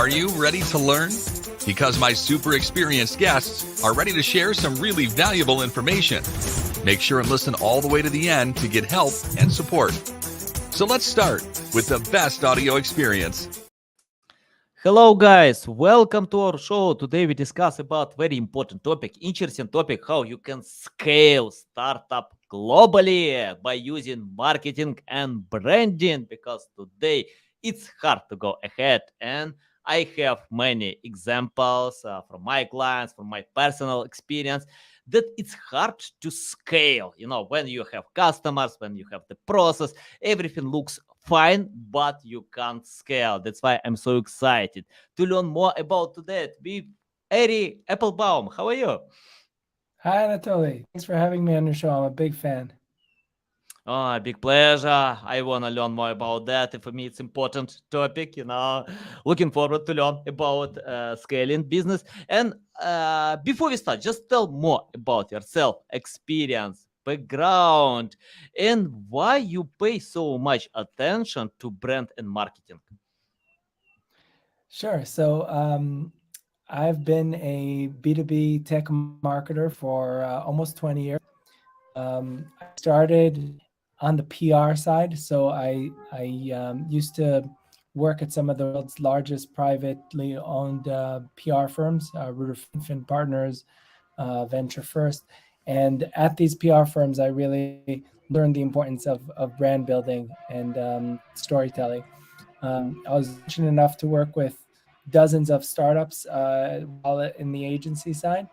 Are you ready to learn? Because my super experienced guests are ready to share some really valuable information. Make sure and listen all the way to the end to get help and support. So let's start with the best audio experience. Hello guys, welcome to our show. Today we discuss about very important topic, interesting topic, how you can scale startup globally by using marketing and branding, because today it's hard to go ahead, and I have many examples from my clients, from my personal experience, that it's hard to scale. When you have customers, when you have the process, everything looks fine, but you can't scale. That's why I'm so excited to learn more about that with Ari Applbaum. How are you? Hi, Anatoly. Thanks for having me on your show. I'm a big fan. Oh, big pleasure. I want to learn more about that. And for me, it's important topic, Looking forward to learn about scaling business. And before we start, just tell more about yourself, experience, background, and why you pay so much attention to brand and marketing. Sure. So I've been a B2B tech marketer for almost 20 years. I started on the PR side. So I used to work at some of the world's largest privately owned PR firms, Reuter Finn Partners, Venture First. And at these PR firms, I really learned the importance of brand building and storytelling. I was fortunate enough to work with dozens of startups while in the agency side,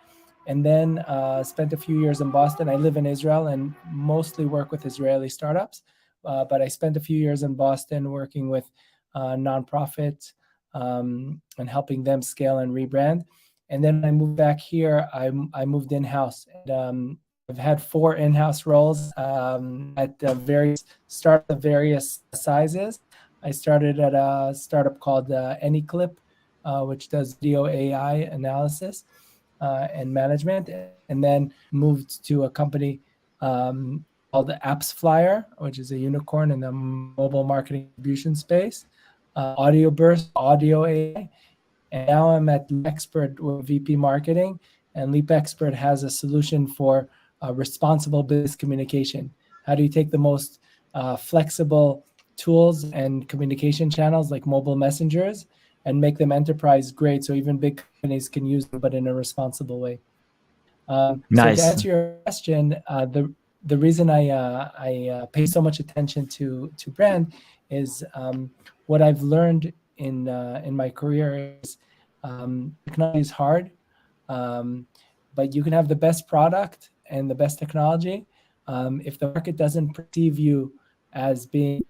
and then spent a few years in Boston. I live in Israel and mostly work with Israeli startups, but I spent a few years in Boston working with nonprofits and helping them scale and rebrand. And then when I moved back here, I moved in-house. And, I've had 4 in-house roles at various sizes. I started at a startup called AnyClip, which does video AI analysis and management, and then moved to a company called Apps Flyer, which is a unicorn in the mobile marketing distribution space, Audio Burst, Audio AI, and now I'm at Leap Expert with VP Marketing, and Leap Expert has a solution for responsible business communication. How do you take the most flexible tools and communication channels like mobile messengers and make them enterprise grade so even big companies can use them, but in a responsible way? Nice. So to answer your question, the reason I pay so much attention to brand is what I've learned in my career is technology is hard, but you can have the best product and the best technology. If the market doesn't perceive you as being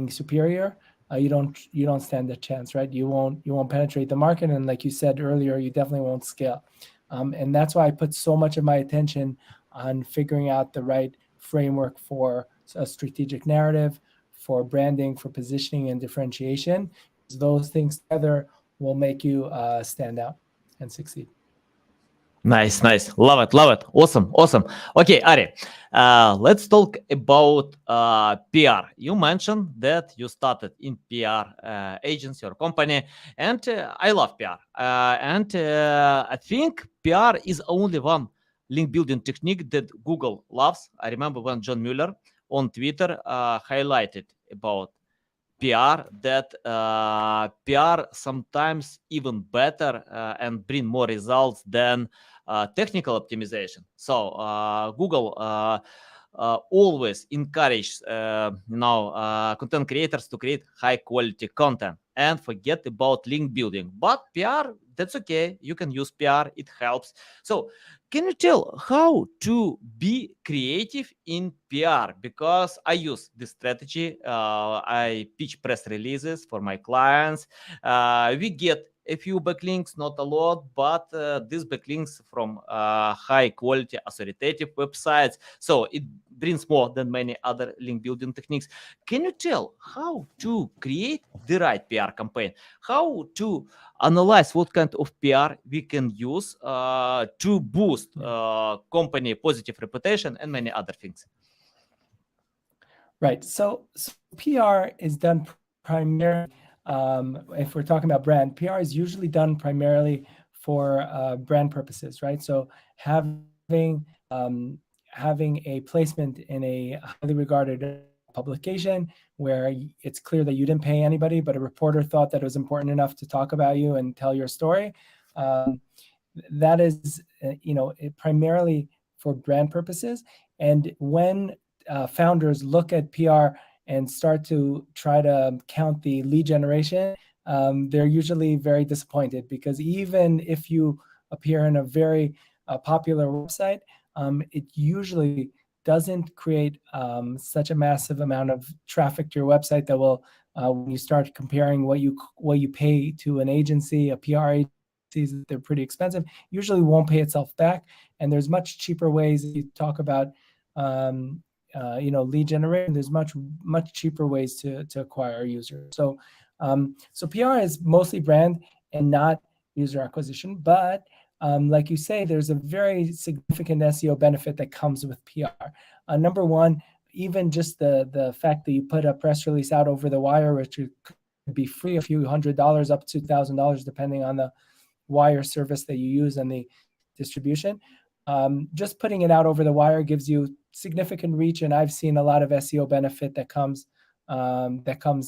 superior, you don't stand a chance, right? You won't penetrate the market, and like you said earlier, you definitely won't scale. And that's why I put so much of my attention on figuring out the right framework for a strategic narrative, for branding, for positioning and differentiation. Those things together will make you stand out and succeed. Nice. Love it. Awesome. Okay, Ari, let's talk about PR. You mentioned that you started in PR agency or company, and I love PR. And I think PR is only one link building technique that Google loves. I remember when John Mueller on Twitter highlighted about PR, that PR sometimes even better and bring more results than technical optimization. So Google always encourage content creators to create high quality content and forget about link building. But PR, that's okay. You can use PR. It helps. So can you tell how to be creative in PR? Because I use this strategy. I pitch press releases for my clients. We get a few backlinks, not a lot, but these backlinks from high quality authoritative websites. So it brings more than many other link building techniques. Can you tell how to create the right PR campaign? How to analyze what kind of PR we can use to boost company positive reputation and many other things? Right. So PR is done primarily if we're talking about brand, PR is usually done primarily for brand purposes, right? So having a placement in a highly regarded publication where it's clear that you didn't pay anybody, but a reporter thought that it was important enough to talk about you and tell your story. That is, primarily for brand purposes. And when founders look at PR and start to try to count the lead generation, they're usually very disappointed, because even if you appear in a very popular website, it usually doesn't create such a massive amount of traffic to your website that will, when you start comparing what you pay to an agency, a PR agency, they're pretty expensive, usually won't pay itself back. And there's much cheaper ways. You talk about lead generation. There's much cheaper ways to acquire users. So PR is mostly brand and not user acquisition. But like you say, there's a very significant SEO benefit that comes with PR. Number one, even just the fact that you put a press release out over the wire, which could be free, a few $100s up to $1,000, depending on the wire service that you use and the distribution. Just putting it out over the wire gives you significant reach, and I've seen a lot of SEO benefit that comes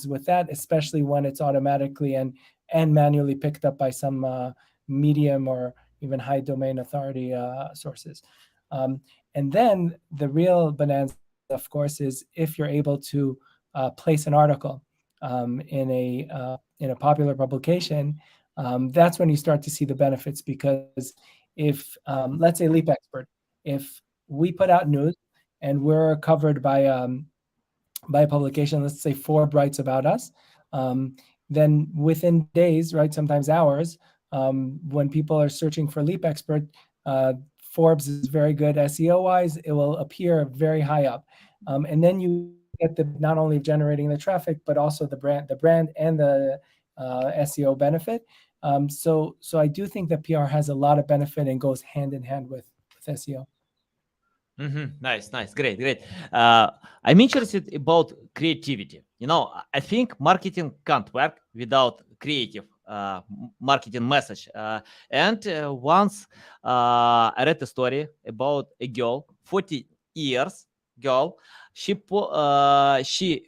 with that, especially when it's automatically and manually picked up by some medium or even high domain authority sources. And then the real bonanza, of course, is if you're able to place an article in a popular publication. That's when you start to see the benefits, because if let's say Leap Expert, if we put out news and we're covered by a publication, let's say Forbes writes about us, then within days, right, sometimes hours, when people are searching for Leap Expert, Forbes is very good SEO wise. It will appear very high up, and then you get the not only generating the traffic, but also the brand and the SEO benefit. So I do think that PR has a lot of benefit and goes hand in hand with SEO. Nice, great. I'm interested about creativity. I think marketing can't work without creative marketing message. And once I read a story about a girl, 40 years girl. She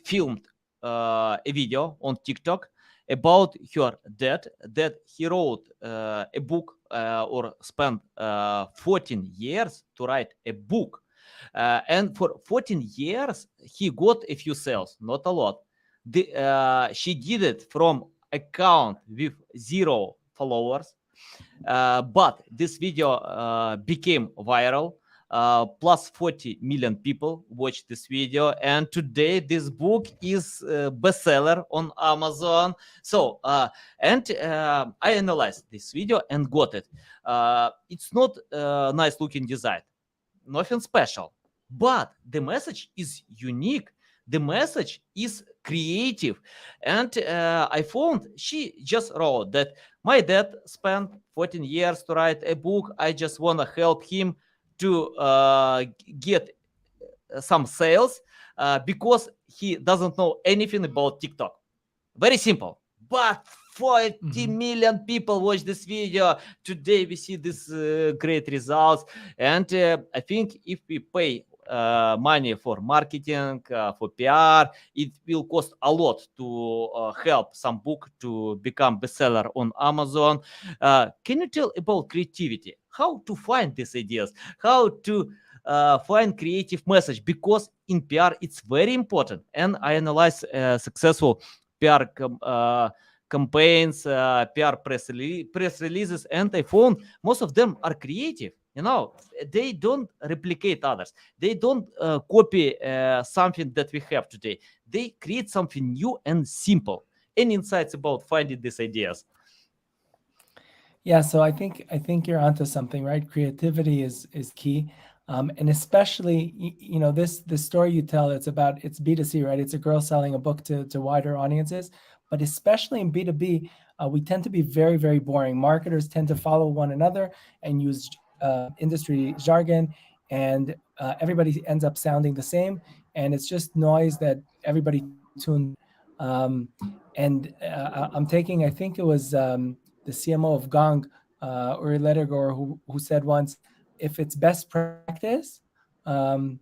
filmed a video on TikTok about her dad, that he wrote a book or spent 14 years to write a book. And for 14 years, he got a few sales, not a lot. She did it from account with 0 followers. But this video became viral. Plus 40 million people watched this video, and today this book is bestseller on Amazon. So and I analyzed this video and got it. It's not a nice looking design, nothing special, but the message is unique. The message is creative. And I found she just wrote that my dad spent 14 years to write a book. I just want to help him to get some sales because he doesn't know anything about TikTok. Very simple. But 40 million people watch this video. Today we see this great results. And I think if we pay money for marketing, for PR, it will cost a lot to help some book to become bestseller on Amazon. Can you tell about creativity? How to find these ideas? How to find creative message? Because in PR it's very important. And I analyze successful PR campaigns, PR press releases, and I found most of them are creative. They don't replicate others. They don't copy something that we have today. They create something new and simple. Any insights about finding these ideas? Yeah, so I think you're onto something, right? Creativity is key, and especially this story you tell. It's B2C, right? It's a girl selling a book to wider audiences, but especially in B2B, we tend to be very, very boring. Marketers tend to follow one another and use industry jargon, and everybody ends up sounding the same, and it's just noise that everybody tunes. And I'm taking, I think it was the CMO of Gong, Uri Ledergor, who said once, if it's best practice, then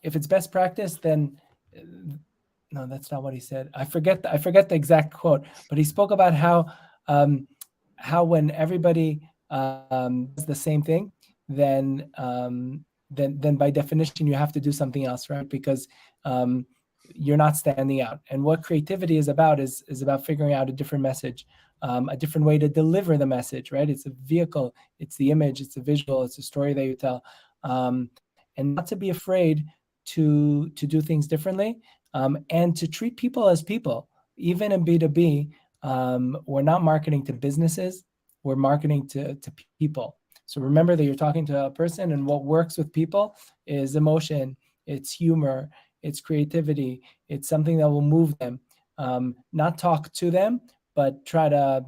if it's best practice, then no, that's not what he said. I forget the exact quote, but he spoke about how when everybody does the same thing, then then by definition you have to do something else, right? Because you're not standing out. And what creativity is about is about figuring out a different message, a different way to deliver the message, right? It's a vehicle, it's the image, it's a visual, it's a story that you tell, and not to be afraid to do things differently, and to treat people as people. Even in B2B, we're not marketing to businesses, we're marketing to people. So remember that you're talking to a person, and what works with people is emotion, it's humor, it's creativity, it's something that will move them. Not talk to them, but try to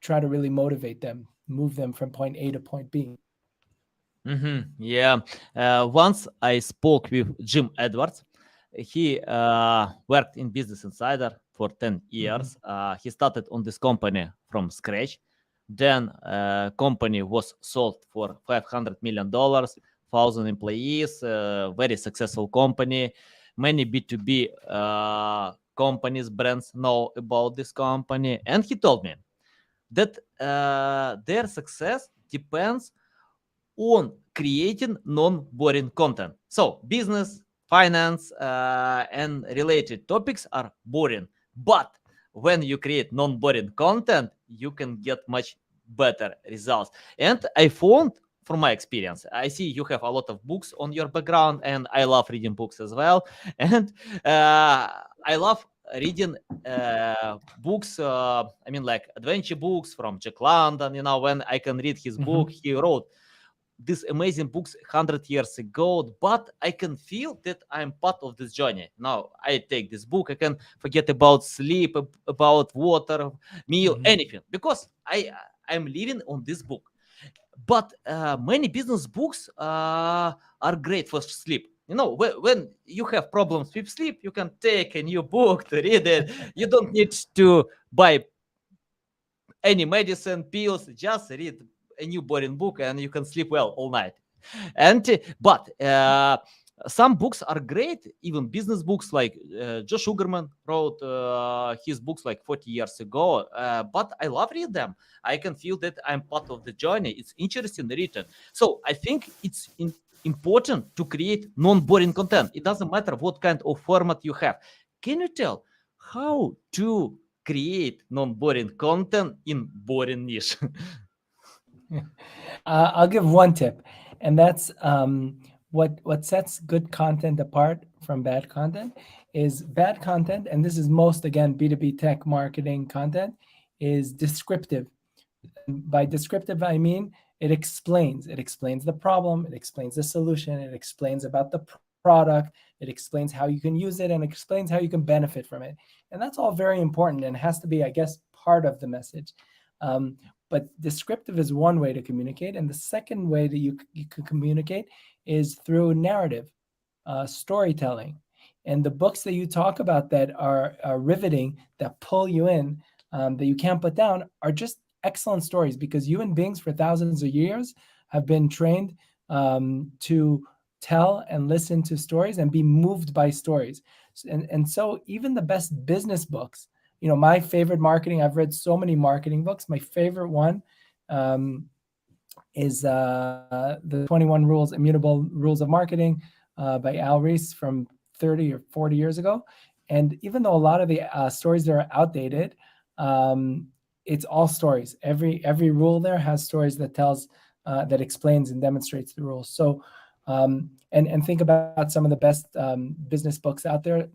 really motivate them, move them from point A to point B. Yeah. Once I spoke with Jim Edwards. He worked in Business Insider for 10 years. He started on this company from scratch. Then company was sold for $500 million, 1,000 employees, very successful company. Many B2B companies, brands know about this company. And he told me that their success depends on creating non-boring content. So business, finance, and related topics are boring. But when you create non-boring content, you can get much better results. And I found from my experience, I see you have a lot of books on your background, and I love reading books as well. And I love reading books, I mean, like adventure books from Jack London. You know, when I can read his book, he wrote these amazing books 100 years ago, but I can feel that I'm part of this journey. Now I take this book, I can forget about sleep, about water, meal, anything, because I'm living on this book. But many business books are great for sleep. You know, when you have problems with sleep, you can take a new book to read it. You don't need to buy any medicine, pills, just read a new boring book and you can sleep well all night. And but some books are great, even business books, like Josh Sugarman wrote his books like 40 years ago, but I love read them. I can feel that I'm part of the journey. It's interesting written. So I think it's important to create non-boring content. It doesn't matter what kind of format you have. Can you tell how to create non-boring content in boring niche? I'll give one tip, and that's what sets good content apart from bad content is bad content, and this is most, again, B2B tech marketing content, is descriptive. And by descriptive, I mean it explains the problem, it explains the solution, it explains about the product, it explains how you can use it, and explains how you can benefit from it. And that's all very important and has to be, I guess, part of the message. But descriptive is one way to communicate. And the second way that you can communicate is through narrative, storytelling. And the books that you talk about that are riveting, that pull you in, that you can't put down, are just excellent stories, because human beings for thousands of years have been trained to tell and listen to stories and be moved by stories. And so even the best business books, you know, my favorite marketing, I've read so many marketing books. My favorite one is the 21 Immutable Rules of Marketing by Al Ries from 30 or 40 years ago. And even though a lot of the stories there are outdated, it's all stories. Every rule there has stories that tells, that explains and demonstrates the rules. So, and think about some of the best business books out there.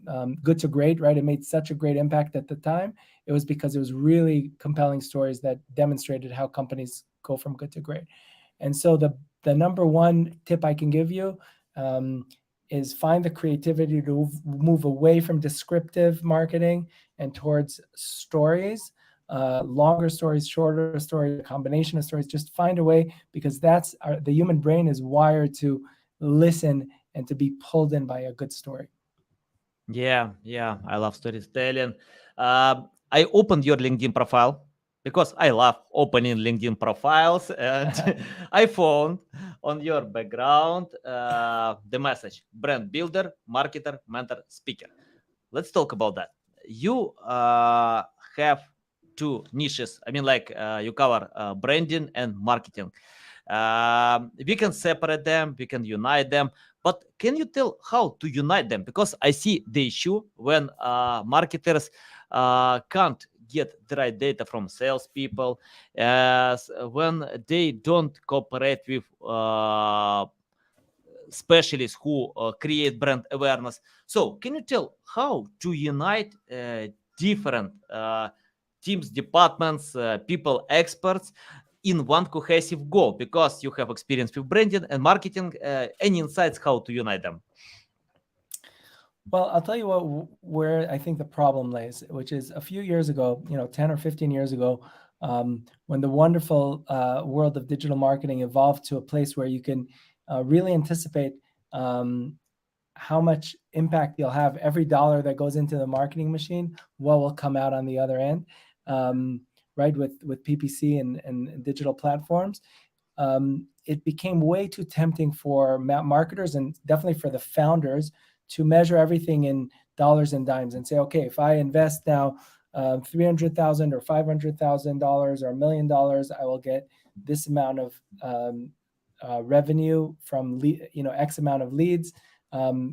Good to Great, right? It made such a great impact at the time. It was because it was really compelling stories that demonstrated how companies go from good to great. And so the number one tip I can give you is find the creativity to move away from descriptive marketing and towards stories. Longer stories, shorter stories, a combination of stories. Just find a way, because that's the human brain is wired to listen and to be pulled in by a good story. Yeah, I love storytelling. I opened your LinkedIn profile because I love opening LinkedIn profiles, and I found on your background the message: brand builder, marketer, mentor, speaker. Let's talk about that. You have two niches. I mean, like you cover branding and marketing. We can separate them, we can unite them, but can you tell how to unite them? Because I see the issue when marketers can't get the right data from salespeople, when they don't cooperate with specialists who create brand awareness. So, can you tell how to unite different teams, departments, people, experts in one cohesive goal? Because you have experience with branding and marketing. Any insights how to unite them? Well, I'll tell you where I think the problem lays, which is a few years ago, 10 or 15 years ago, when the wonderful world of digital marketing evolved to a place where you can really anticipate how much impact you'll have. Every dollar that goes into the marketing machine, what will come out on the other end, right? With PPC and digital platforms. It became way too tempting for marketers and definitely for the founders to measure everything in dollars and dimes and say, okay, if I invest now $300,000 or $500,000 or $1 million, I will get this amount of revenue from X amount of leads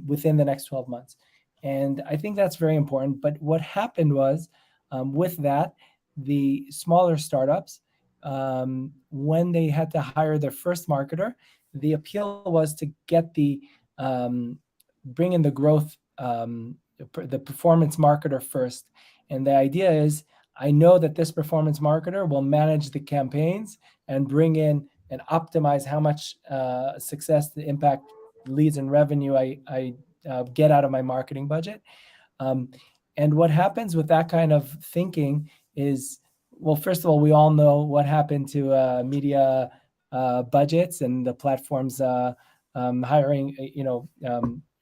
within the next 12 months. And I think that's very important. But what happened was with that, the smaller startups, when they had to hire their first marketer, the appeal was to get bring in the growth, the performance marketer first. And the idea is, I know that this performance marketer will manage the campaigns and bring in and optimize how much success, the impact, leads, and revenue I get out of my marketing budget. And what happens with that kind of thinking is, well, first of all, we all know what happened to media budgets and the platforms hiring,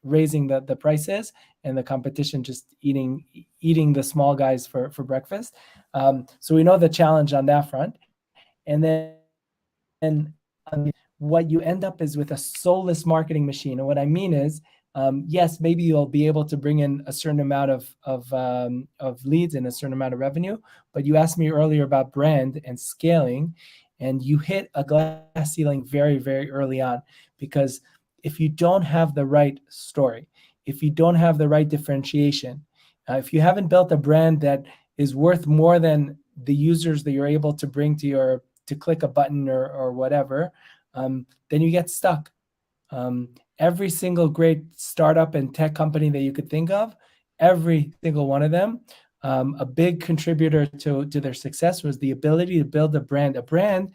raising the prices, and the competition just eating the small guys for breakfast. So we know the challenge on that front. And then what you end up is with a soulless marketing machine. And what I mean is, yes, maybe you'll be able to bring in a certain amount of leads and a certain amount of revenue. But you asked me earlier about brand and scaling, and you hit a glass ceiling very, very early on. Because if you don't have the right story, if you don't have the right differentiation, if you haven't built a brand that is worth more than the users that you're able to bring to click a button or whatever, then you get stuck. Every single great startup and tech company that you could think of, every single one of them, a big contributor to their success was the ability to build a brand. A brand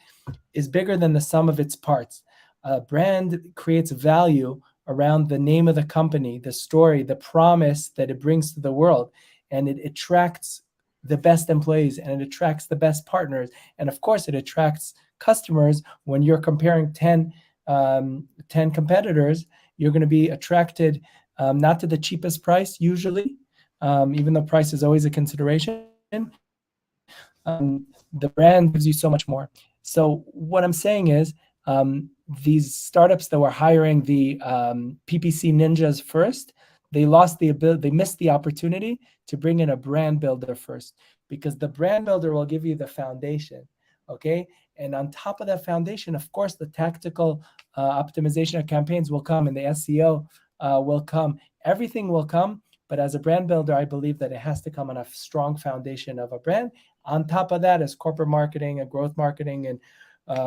is bigger than the sum of its parts. A brand creates value around the name of the company, the story, the promise that it brings to the world, and it attracts the best employees, and it attracts the best partners, and of course it attracts customers. When you're comparing 10 competitors, you're going to be attracted not to the cheapest price usually, even though price is always a consideration. The brand gives you so much more. So what I'm saying is, these startups that were hiring the PPC ninjas first, they missed the opportunity to bring in a brand builder first, because the brand builder will give you the foundation, okay? And on top of that foundation, of course, the tactical optimization of campaigns will come, and the SEO will come. Everything will come, but as a brand builder, I believe that it has to come on a strong foundation of a brand. On top of that is corporate marketing and growth marketing and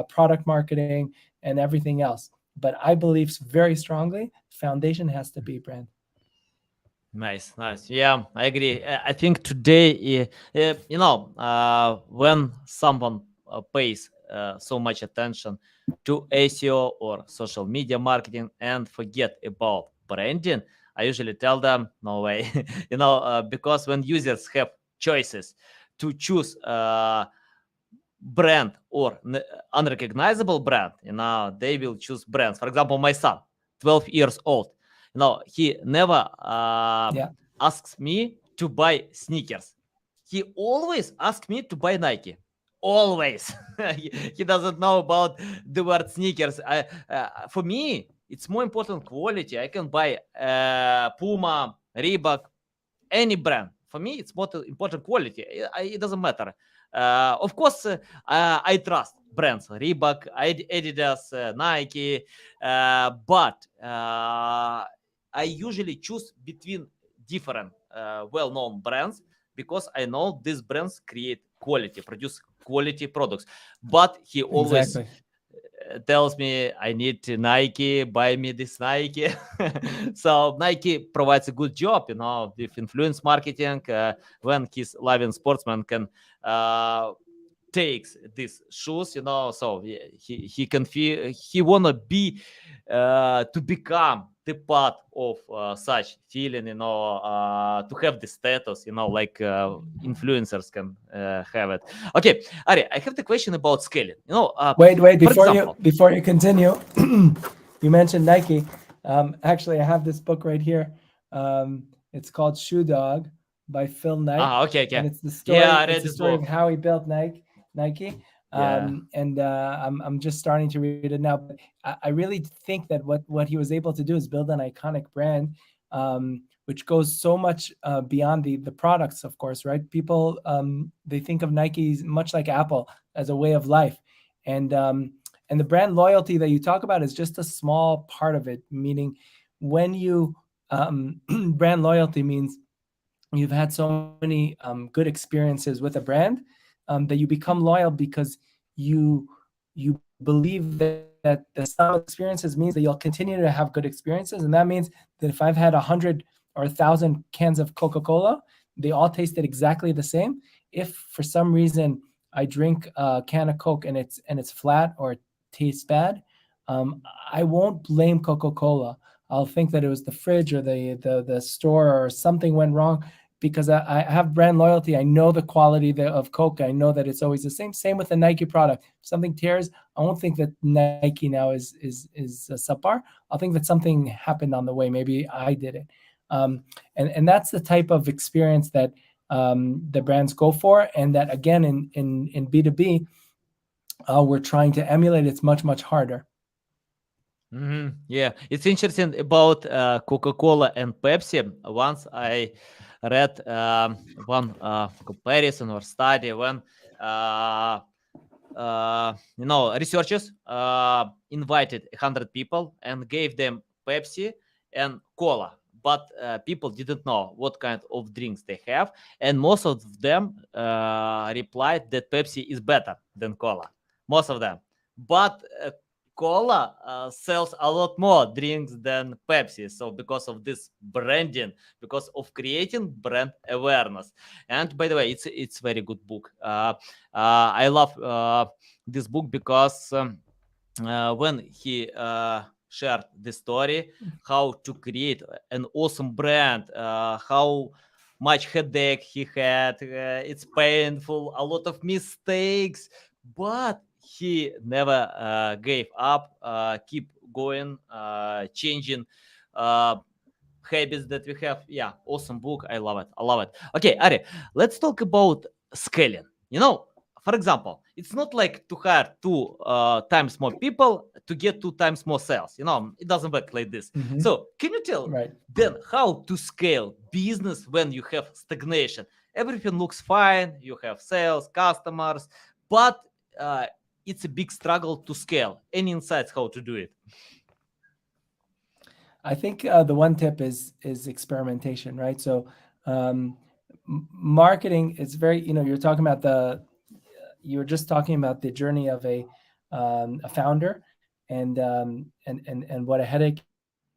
product marketing and everything else. But I believe very strongly, foundation has to be brand. Nice. Yeah, I agree. I think today, when someone pays so much attention to SEO or social media marketing and forget about branding, I usually tell them, no way. Because when users have choices to choose brand or unrecognizable brand, they will choose brands. For example, my son, 12 years old, he never asks me to buy sneakers. He always asks me to buy Nike. Always. He doesn't know about the word sneakers. For me, it's more important quality. I can buy Puma, Reebok, any brand. For me, it's more important quality. It doesn't matter. Of course, I trust brands, Reebok, Adidas, Nike, but I usually choose between different well-known brands because I know these brands create quality, produce quality products. But he always Exactly. tells me I need to Nike, buy me this Nike. So Nike provides a good job, with influence marketing. When his loving sportsman can takes these shoes, so he can feel he wanna be to become the part of such feeling, to have the status, like influencers can have it. Okay, Ari, I have the question about scaling. Wait, For before example, you continue, you mentioned Nike. Actually, I have this book right here. It's called Shoe Dog by Phil Knight, okay, and okay, it's the yeah, story. I It's read the this story of book. how he built Nike. Yeah. And I'm just starting to read it now. But I really think that what he was able to do is build an iconic brand, which goes so much beyond the products. Of course, right? People they think of Nike much like Apple as a way of life, and and the brand loyalty that you talk about is just a small part of it. Meaning, when you brand loyalty means you've had so many good experiences with a brand that you become loyal because you you believe that the sum of experiences means that you'll continue to have good experiences, and that means that if I've had 100 or 1,000 cans of Coca-Cola, they all tasted exactly the same. If for some reason I drink a can of Coke and it's flat or it tastes bad, I won't blame Coca-Cola. I'll think that it was the fridge or the store or something went wrong because I have brand loyalty. I know the quality of Coke. I know that it's always the same. Same with the Nike product. If something tears, I won't think that Nike now is subpar. I'll think that something happened on the way. Maybe I did it. And that's the type of experience that the brands go for, and that again in B2B we're trying to emulate. It's much harder. Yeah, it's interesting about Coca-Cola and Pepsi. Once I read one comparison or study when researchers invited 100 people and gave them Pepsi and cola, but people didn't know what kind of drinks they have, and most of them replied that Pepsi is better than cola. Most of them, but cola sells a lot more drinks than Pepsi. So because of this branding, because of creating brand awareness. And by the way, it's very good book. I love this book because when he shared the story, how to create an awesome brand, how much headache he had. It's painful, a lot of mistakes, but he never gave up, keep going, changing habits that we have. Yeah, awesome book. I love it. I love it. Okay, Ari, let's talk about scaling. For example, it's not like to hire two times more people to get two times more sales. It doesn't work like this. So, can you tell Right. then how to scale business when you have stagnation? Everything looks fine. You have sales, customers, but it's a big struggle to scale. Any insights how to do it? I think the one tip is experimentation, right? So marketing is very, you're talking about you were just talking about the journey of a founder and what a headache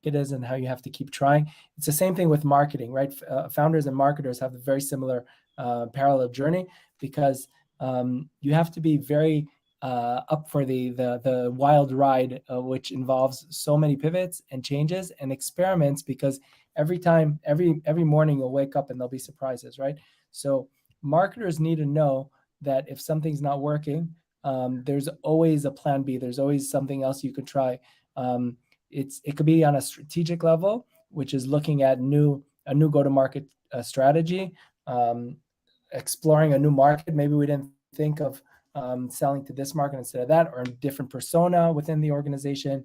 it is and how you have to keep trying. It's the same thing with marketing, right? Founders and marketers have a very similar parallel journey because you have to be very up for the wild ride, which involves so many pivots and changes and experiments. Because every morning you'll wake up and there'll be surprises, right? So marketers need to know that if something's not working, there's always a plan B. There's always something else you could try. It could be on a strategic level, which is looking at new a new go-to-market strategy, exploring a new market. Maybe we didn't think of selling to this market instead of that, or a different persona within the organization,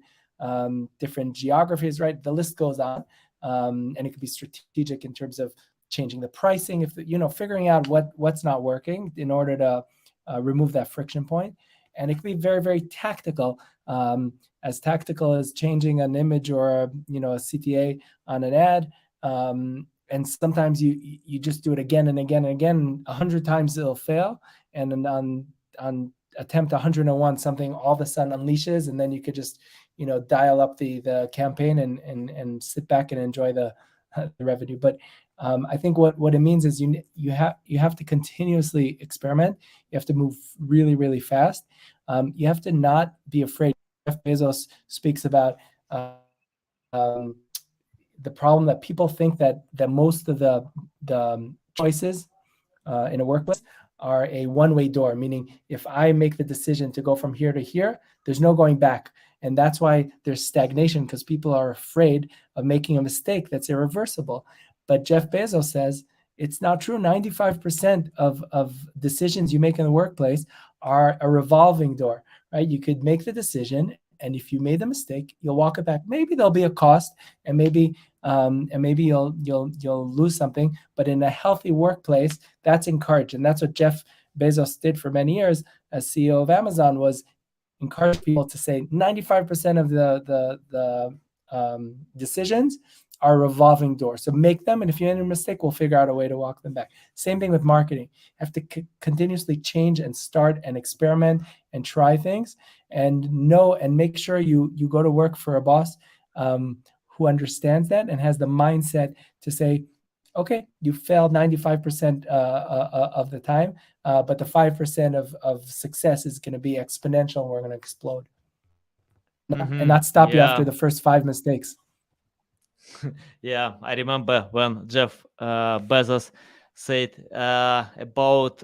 different geographies, right? The list goes on. And it could be strategic in terms of changing the pricing, if figuring out what's not working in order to remove that friction point. And it can be very, very tactical, as tactical as changing an image or a CTA on an ad. And sometimes you just do it again and again and again. 100 times it'll fail, and then on attempt 101, something all of a sudden unleashes, and then you could just dial up the campaign and sit back and enjoy the revenue. But I think what it means is you have to continuously experiment. You have to move really, really fast. You have to not be afraid. Jeff Bezos speaks about the problem that people think that most of the choices in a workplace are a one-way door, meaning if I make the decision to go from here to here, there's no going back. And that's why there's stagnation, because people are afraid of making a mistake that's irreversible. But Jeff Bezos says it's not true. 95% of decisions you make in the workplace are a revolving door, right? You could make the decision, and if you made the mistake, you'll walk it back. Maybe there'll be a cost, and maybe you'll lose something. But in a healthy workplace, that's encouraged, and that's what Jeff Bezos did for many years as CEO of Amazon, was encourage people to say 95% of the decisions are a revolving door. So make them, and if you make a mistake, we'll figure out a way to walk them back. Same thing with marketing. You have to continuously change and start and experiment and try things, and make sure you go to work for a boss who understands that and has the mindset to say, okay, you failed 95% of the time, but the 5% of success is going to be exponential, and we're going to explode. And not stop you after the first 5 mistakes. Yeah, I remember when Jeff Bezos said about.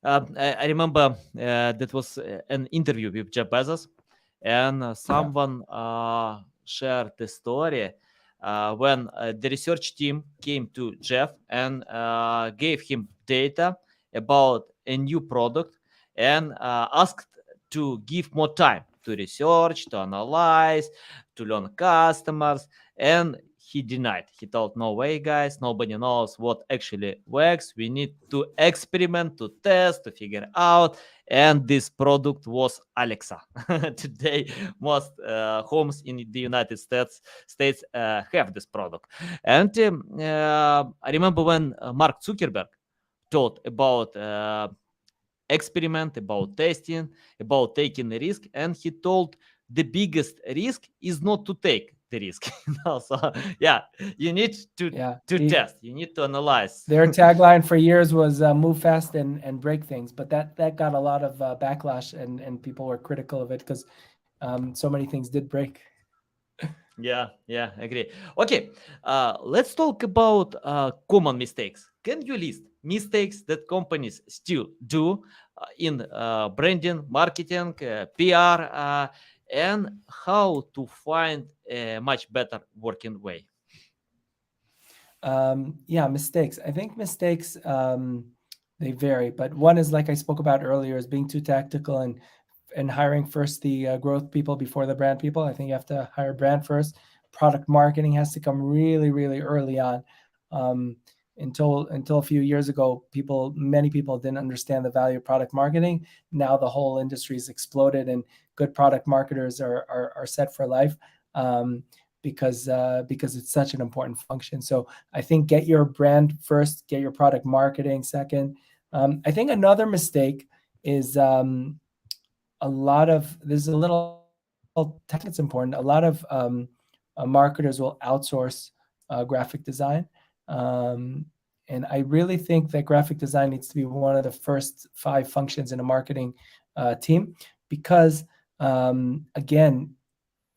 I remember that was an interview with Jeff Bezos, and someone shared the story when the research team came to Jeff and gave him data about a new product and asked to give more time to research, to analyze, to learn customers, and he denied. He told, no way, guys, nobody knows what actually works. We need to experiment, to test, to figure out. And this product was Alexa. Today, most homes in the United States have this product. And I remember when Mark Zuckerberg talked about experiment, about testing, about taking a risk, and he told the biggest risk is not to take the risk. So yeah, you need to test, you need to analyze. Their tagline for years was move fast and break things, but that got a lot of backlash, and people were critical of it because so many things did break. Yeah, agree. Okay, let's talk about common mistakes. Can you list mistakes that companies still do in branding, marketing, PR, and how to find a much better working way? Mistakes. I think mistakes, they vary, but one is, like I spoke about earlier, is being too tactical and hiring first the growth people before the brand people. I think you have to hire brand first. Product marketing has to come really, really early on. Until a few years ago, many people didn't understand the value of product marketing. Now the whole industry has exploded, and good product marketers are set for life because it's such an important function. So I think get your brand first, get your product marketing second. I think another mistake is there's a little tech that's important. A lot of marketers will outsource graphic design. And I really think that graphic design needs to be one of the first 5 functions in a marketing team, because again,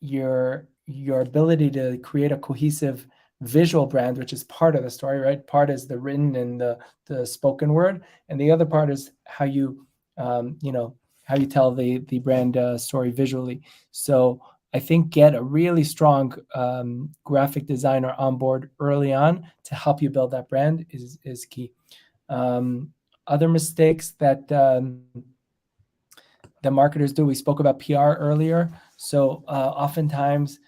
your ability to create a cohesive visual brand, which is part of the story, right? Part is the written and the spoken word, and the other part is how you tell the brand story visually. So I think get a really strong graphic designer on board early on to help you build that brand is key. Other mistakes that the marketers do, we spoke about PR earlier. So oftentimes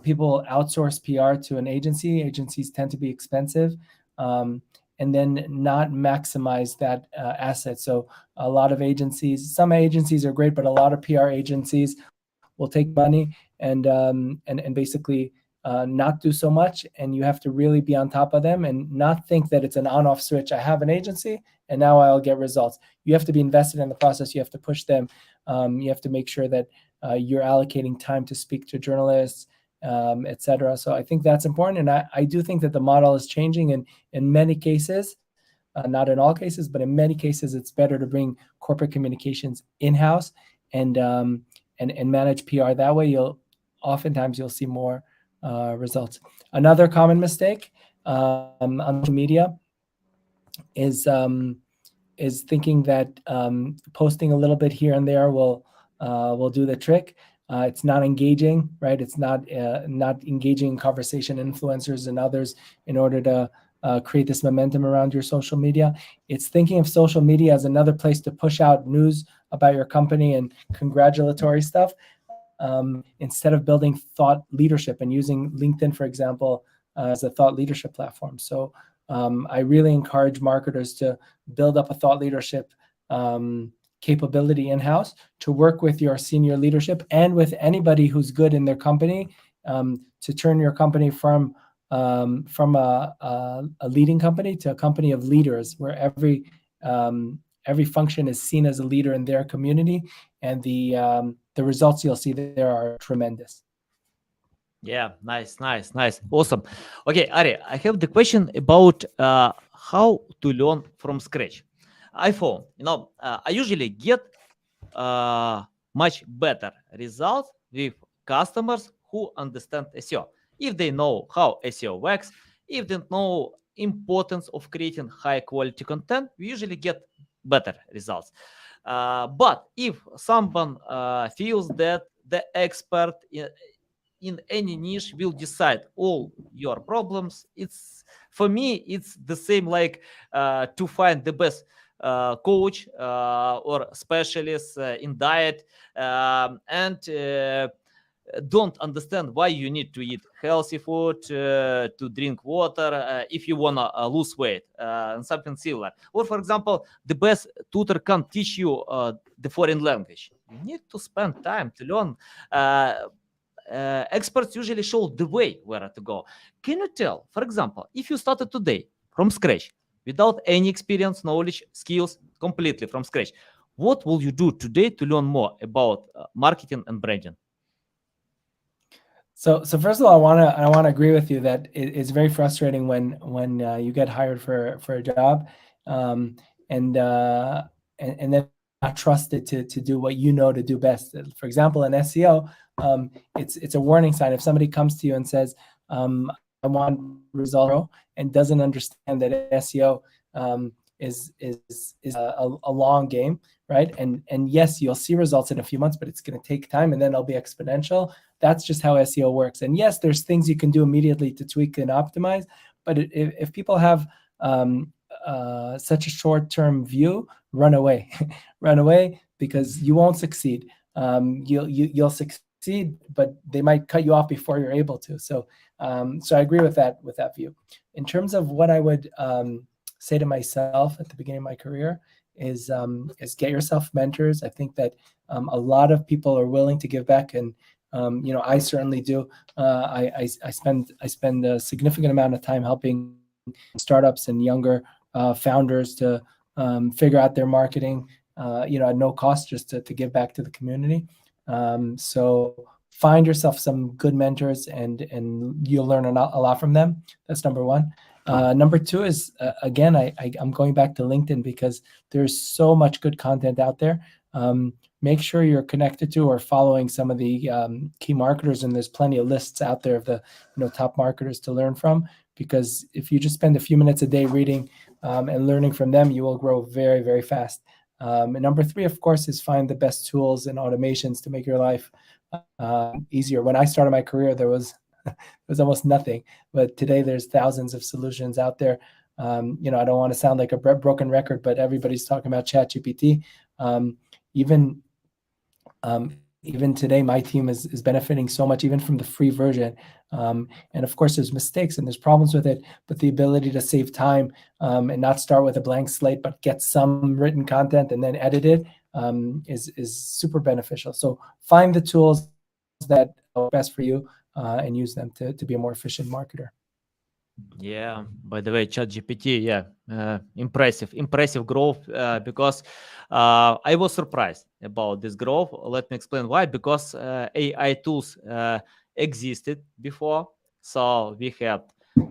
people outsource PR to an agency. Agencies tend to be expensive, and then not maximize that asset. So a lot of agencies, some agencies are great, but a lot of PR agencies will take money and basically not do so much. And you have to really be on top of them and not think that it's an on-off switch. I have an agency and now I'll get results. You have to be invested in the process. You have to push them. You have to make sure that you're allocating time to speak to journalists, etc. So I think that's important. And I do think that the model is changing in many cases, not in all cases, but in many cases, it's better to bring corporate communications in-house and manage PR that way. Oftentimes you'll see more results. Another common mistake on social media is thinking that posting a little bit here and there will do the trick. It's not engaging, right? It's not engaging in conversation influencers and others in order to create this momentum around your social media. It's thinking of social media as another place to push out news about your company and congratulatory stuff, instead of building thought leadership and using LinkedIn, for example, as a thought leadership platform. So I really encourage marketers to build up a thought leadership capability in-house, to work with your senior leadership and with anybody who's good in their company, to turn your company from a leading company to a company of leaders, where every function is seen as a leader in their community, and the results you'll see there are tremendous. Yeah, nice. Awesome. Okay, Ari, I have the question about how to learn from scratch. I found, I usually get much better results with customers who understand SEO. If they know how SEO works, if they know importance of creating high quality content, we usually get better results. But if someone feels that the expert in any niche will decide all your problems, for me it's the same like to find the best coach or specialist in diet, and don't understand why you need to eat healthy food, to drink water if you want to lose weight, and something similar. Or for example, the best tutor can teach you the foreign language. You need to spend time to learn. Experts usually show the way where to go. Can you tell, for example, if you started today from scratch, without any experience, knowledge, skills, completely from scratch, what will you do today to learn more about marketing and branding? So first of all, I want to agree with you that it's very frustrating when you get hired for a job, and then not trusted to do what you know to do best. For example, in SEO, it's a warning sign if somebody comes to you and says, I want results, and doesn't understand that SEO is a long game, right? And yes, you'll see results in a few months, but it's going to take time, and then it'll be exponential. That's just how SEO works. And yes, there's things you can do immediately to tweak and optimize, but if people have such a short-term view, run away, run away, because you won't succeed. You'll succeed, but they might cut you off before you're able to. So I agree with that view. In terms of what I would say to myself at the beginning of my career is get yourself mentors. I think that a lot of people are willing to give back, and I certainly do. I spend a significant amount of time helping startups and younger founders to figure out their marketing, at no cost, just to give back to the community. So find yourself some good mentors, and you'll learn a lot from them. That's number one. Number two is, again, I'm going back to LinkedIn, because there's so much good content out there. Make sure you're connected to or following some of the key marketers, and there's plenty of lists out there of the top marketers to learn from, because if you just spend a few minutes a day reading and learning from them, you will grow very, very fast. And number three, of course, is find the best tools and automations to make your life easier. When I started my career, there was almost nothing, but today there's thousands of solutions out there. I don't want to sound like a broken record, but everybody's talking about ChatGPT. Even even today, my team is benefiting so much, even from the free version. And of course, there's mistakes and there's problems with it, but the ability to save time and not start with a blank slate, but get some written content and then edit it is super beneficial. So find the tools that are best for you and use them to be a more efficient marketer. Yeah. By the way, ChatGPT, impressive growth. Because I was surprised about this growth. Let me explain why. Because AI tools existed before, so we had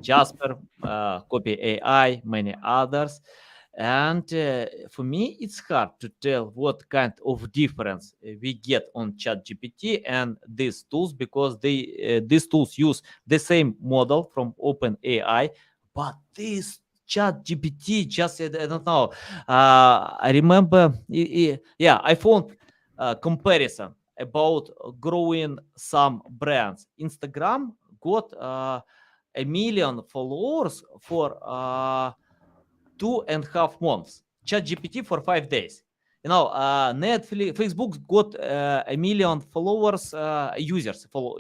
Jasper, Copy AI, many others. And for me, it's hard to tell what kind of difference we get on ChatGPT and these tools, because these tools use the same model from OpenAI, but this ChatGPT just, I don't know. I remember, I found a comparison about growing some brands. Instagram got 1 million followers for 2.5 months. ChatGPT for 5 days. Netflix, Facebook got 1 million followers, users for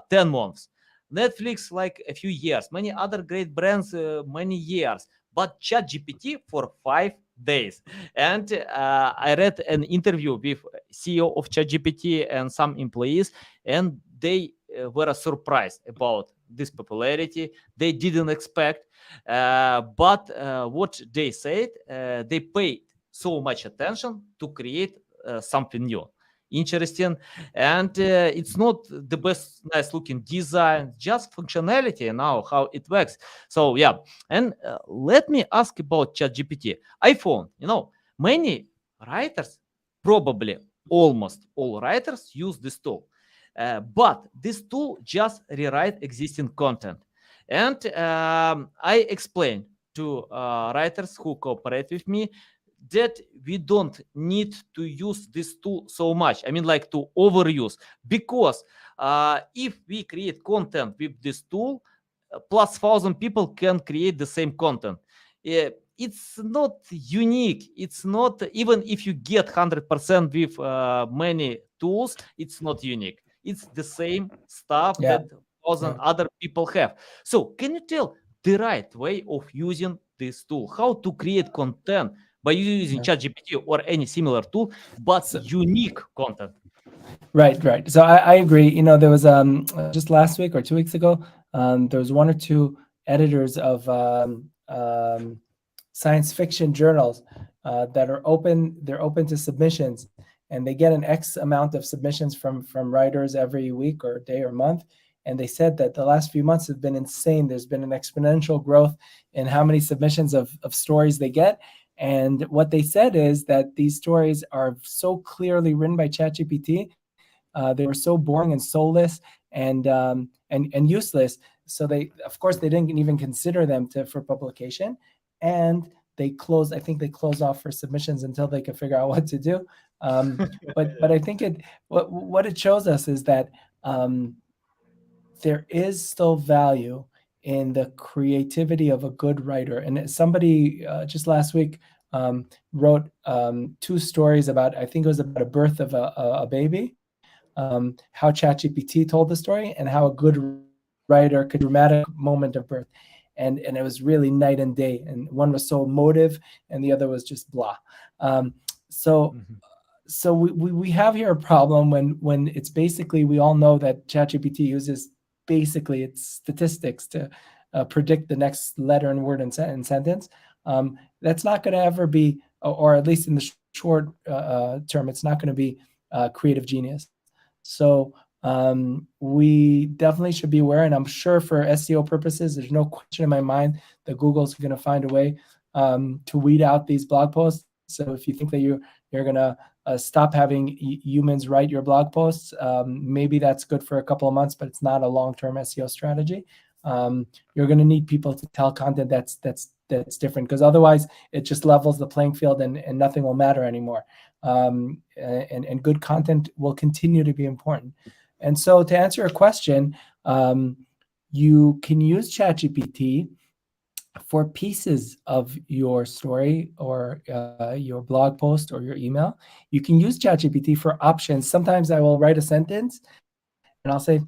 10 months. Netflix like a few years. Many other great brands, many years. But ChatGPT for 5 days. And I read an interview with CEO of ChatGPT and some employees, and they were surprised about this popularity. They didn't expect. But what they said, they paid so much attention to create something new, interesting, and it's not the best nice looking design, just functionality now how it works. So and let me ask about ChatGPT. iPhone, many writers, probably almost all writers, use this tool. But this tool just rewrite existing content. And I explained to writers who cooperate with me that we don't need to use this tool so much. I mean, like to overuse, because if we create content with this tool, plus 1,000 people can create the same content. It's not unique. It's not, even if you get 100% with many tools, it's not unique. It's the same stuff that 1,000 other people have. So can you tell the right way of using this tool? How to create content by using ChatGPT or any similar tool, but unique content? Right. So I agree. There was just last week or 2 weeks ago, there was 1 or 2 editors of science fiction journals that are open. They're open to submissions, and they get an X amount of submissions from writers every week or day or month. And they said that the last few months have been insane. There's been an exponential growth in how many submissions of stories they get. And what they said is that these stories are so clearly written by ChatGPT. They were so boring and soulless and useless. So of course, they didn't even consider them for publication. And I think they closed off for submissions until they could figure out what to do. But I think what it shows us is that there is still value in the creativity of a good writer. And somebody just last week wrote 2 stories about, I think it was about a birth of a baby, how ChatGPT told the story, and how a good writer could dramatic moment of birth. And it was really night and day. And one was so emotive and the other was just blah. So we have here a problem when it's basically, we all know that ChatGPT uses basically its statistics to predict the next letter and word and sentence. That's not going to ever be, or at least in the short term, it's not going to be creative genius. So we definitely should be aware, and I'm sure for SEO purposes, there's no question in my mind that Google's going to find a way to weed out these blog posts. So if you think that you're going to stop having humans write your blog posts, maybe that's good for a couple of months, but it's not a long-term SEO strategy. You're going to need people to tell content that's that's different, because otherwise it just levels the playing field and nothing will matter anymore. And good content will continue to be important. And so to answer your question, you can use ChatGPT for pieces of your story or your blog post or your email. You can use ChatGPT for options. Sometimes I will write a sentence and I'll say,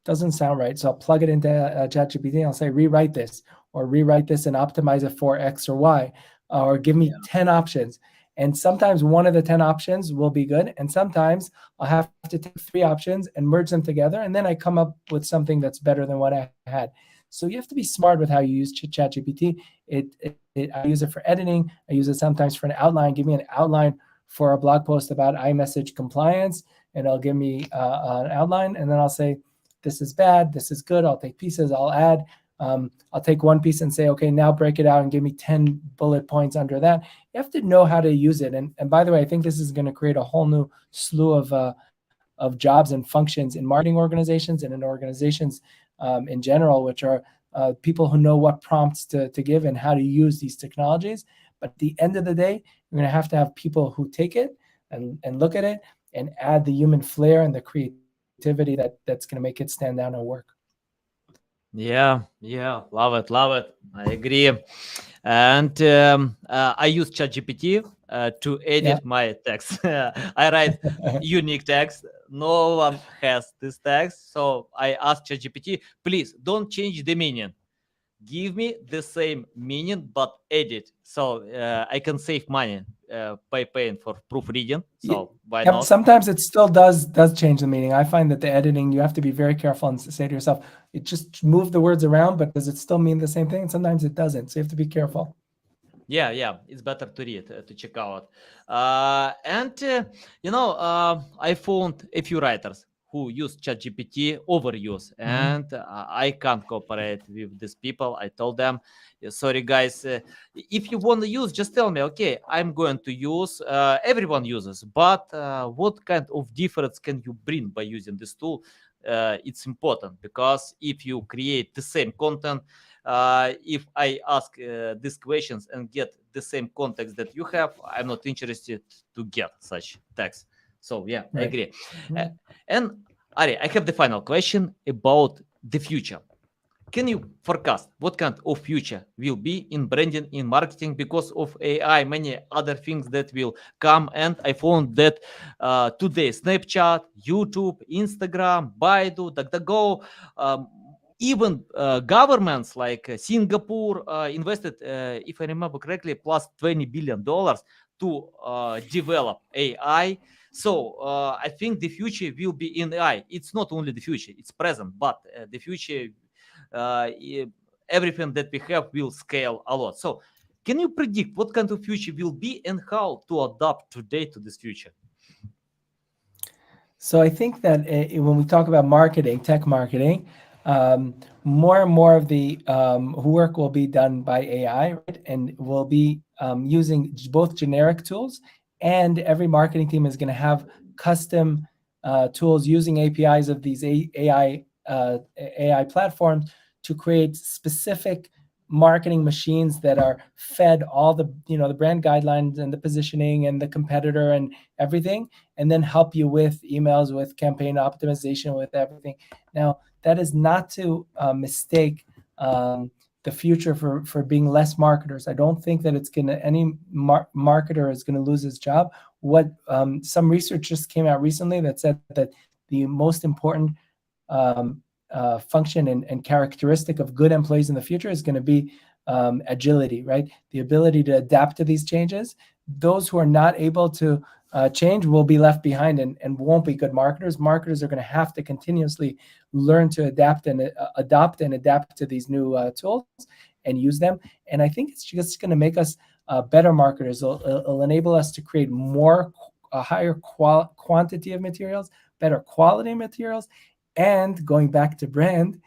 doesn't sound right. So I'll plug it into ChatGPT and I'll say, rewrite this, or rewrite this and optimize it for X or Y, or give me 10 options. And sometimes one of the 10 options will be good. And sometimes I'll have to take 3 options and merge them together. And then I come up with something that's better than what I had. So you have to be smart with how you use ChatGPT. I use it for editing. I use it sometimes for an outline. Give me an outline for a blog post about iMessage compliance, and it'll give me an outline. And then I'll say, this is bad, this is good. I'll take pieces, I'll add. I'll take one piece and say, okay, now break it out and give me 10 bullet points under that. You have to know how to use it. And by the way, I think this is going to create a whole new slew of jobs and functions in marketing organizations and in organizations in general, which are people who know what prompts to give and how to use these technologies. But at the end of the day, you're going to have people who take it and look at it and add the human flair and the creativity that's going to make it stand out and work. Yeah, love it. I agree. And I use ChatGPT to edit my text. I write unique text. No one has this text. So I ask ChatGPT, please don't change the meaning. Give me the same meaning, but edit. So I can save money by paying for proofreading. So why not? Sometimes it still does change the meaning. I find that the editing, you have to be very careful and say to yourself, it just move the words around, but does it still mean the same thing? And sometimes it doesn't. So you have to be careful. Yeah, it's better to read, to check out. I found a few writers who use ChatGPT overuse, and I can't cooperate with these people. I told them, sorry guys, if you want to use, just tell me, okay, I'm going to use, everyone uses, but what kind of difference can you bring by using this tool? It's important, because if you create the same content, if I ask these questions and get the same context that you have, I'm not interested to get such text. So yeah, right. I agree. And Ari, I have the final question about the future. Can you forecast what kind of future will be in branding, in marketing, because of AI, many other things that will come? And I found that today Snapchat, YouTube, Instagram, Baidu, DuckDuckGo, even governments like Singapore invested, if I remember correctly, plus $20 billion to develop AI. So I think the future will be in AI. It's not only the future, it's present, but the future, everything that we have will scale a lot. So can you predict what kind of future will be and how to adapt today to this future? So I think that when we talk about marketing, tech marketing, more and more of the work will be done by AI, right? And we'll be using both generic tools, and every marketing team is going to have custom tools using APIs of these AI platforms to create specific marketing machines that are fed all the the brand guidelines and the positioning and the competitor and everything, and then help you with emails, with campaign optimization, with everything. Now, that is not to mistake the future for being less marketers. I don't think that it's any marketer is going to lose his job. What some research just came out recently that said that the most important function and characteristic of good employees in the future is going to be agility, right? The ability to adapt to these changes. Those who are not able to change will be left behind and won't be good marketers. Marketers are going to have to continuously learn to adapt and adopt and adapt to these new tools and use them. And I think it's just going to make us better marketers. It'll enable us to create a higher quantity of materials, better quality materials. And going back to brand,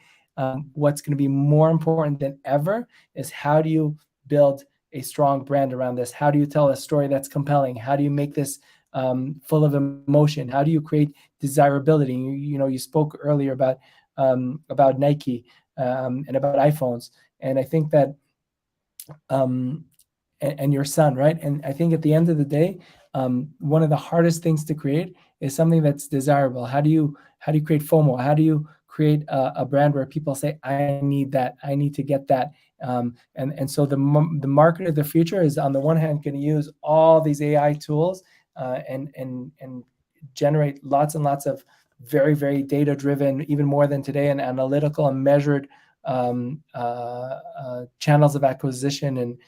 what's going to be more important than ever is how do you build a strong brand around this? How do you tell a story that's compelling? How do you make this full of emotion? How do you create desirability? You spoke earlier about Nike and about iPhones, and I think that um, and your son, right? And I think at the end of the day, one of the hardest things to create is something that's desirable. How do you create FOMO? How do you create a brand where people say, I need that, I need to get that? And so the market of the future is, on the one hand, going to use all these AI tools and generate lots and lots of very, very data driven, even more than today, and analytical and measured channels of acquisition and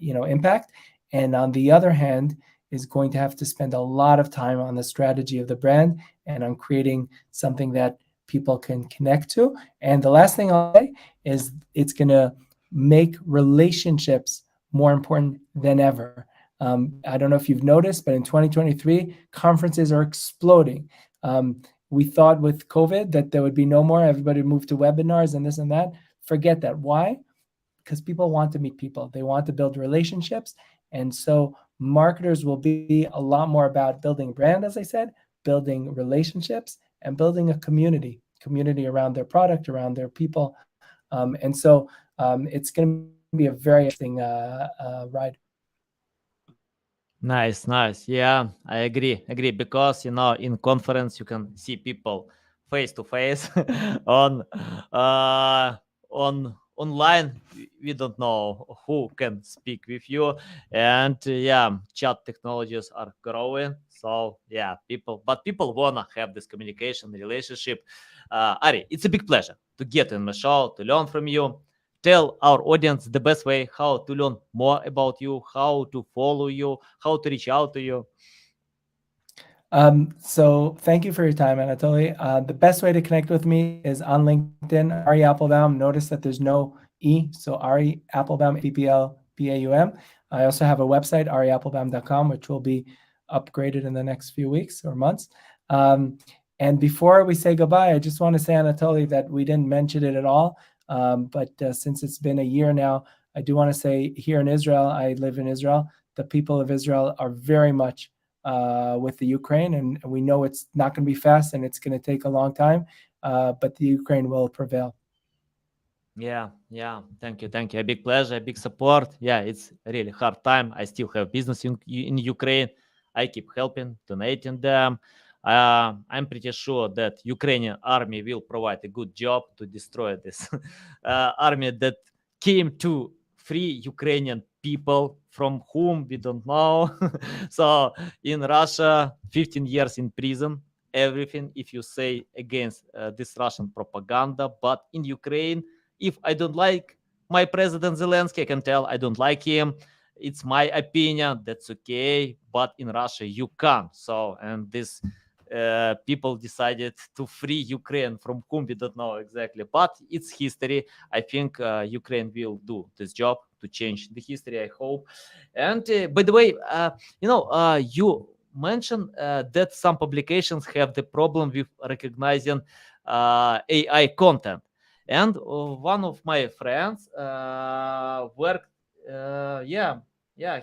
impact. And on the other hand, is going to have to spend a lot of time on the strategy of the brand and on creating something that people can connect to. And the last thing I'll say is it's going to make relationships more important than ever. I don't know if you've noticed, but in 2023, conferences are exploding. We thought with COVID that there would be no more. Everybody moved to webinars and this and that. Forget that. Why? Because people want to meet people. They want to build relationships. And so marketers will be a lot more about building brand, as I said, building relationships, and building a community around their product, around their people. And so it's going to be a very interesting ride. Nice, nice. Yeah, I agree. Because in conference you can see people face to face. On on online, we don't know who can speak with you, and yeah, chat technologies are growing. So yeah, people wanna have this communication relationship. Ari, it's a big pleasure to get in my show, to learn from you. Tell our audience the best way how to learn more about you, how to follow you, how to reach out to you. So thank you for your time, Anatoly. The best way to connect with me is on LinkedIn, Ari Applbaum. Notice that there's no E, so Ari Applbaum, Applbaum. I also have a website, ariapplebaum.com, which will be upgraded in the next few weeks or months. And before we say goodbye, I just want to say, Anatoly, that we didn't mention it at all. But since it's been a year now, I do want to say, here in Israel, I live in Israel, the people of Israel are very much with the Ukraine, and we know it's not going to be fast and it's going to take a long time, but the Ukraine will prevail. Yeah. Thank you. A big pleasure, a big support. Yeah, it's a really hard time. I still have business in Ukraine. I keep helping, donating them. I'm pretty sure that Ukrainian army will provide a good job to destroy this army that came to free Ukrainian people from whom we don't know. So in Russia, 15 years in prison, everything if you say against this Russian propaganda. But in Ukraine, if I don't like my president Zelensky, I can tell I don't like him. It's my opinion. That's okay. But in Russia, you can't. So, and this people decided to free Ukraine from whom we don't know exactly. But it's history. I think Ukraine will do this job to change the history, I hope. And by the way, you mentioned that some publications have the problem with recognizing AI content. And one of my friends worked,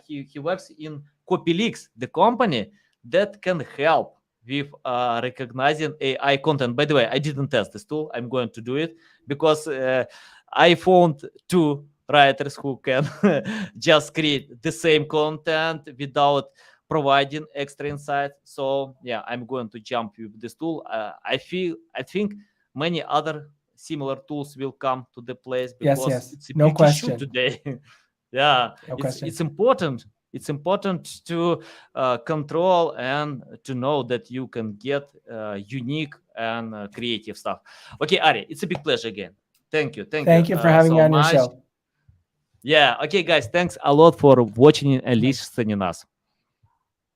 he works in CopyLeaks, the company that can help with recognizing AI content. By the way, I didn't test this tool. I'm going to do it because I found two writers who can just create the same content without providing extra insight. So yeah, I'm going to jump with this tool. I think many other similar tools will come to the place because Yes. it's a No big issue question. today. Yeah, No question. it's important. It's important to control and to know that you can get unique and creative stuff. Okay, Ari, it's a big pleasure again. Thank you Thank you for having me so on your much. show. Yeah, okay, guys, thanks a lot for watching and listening us.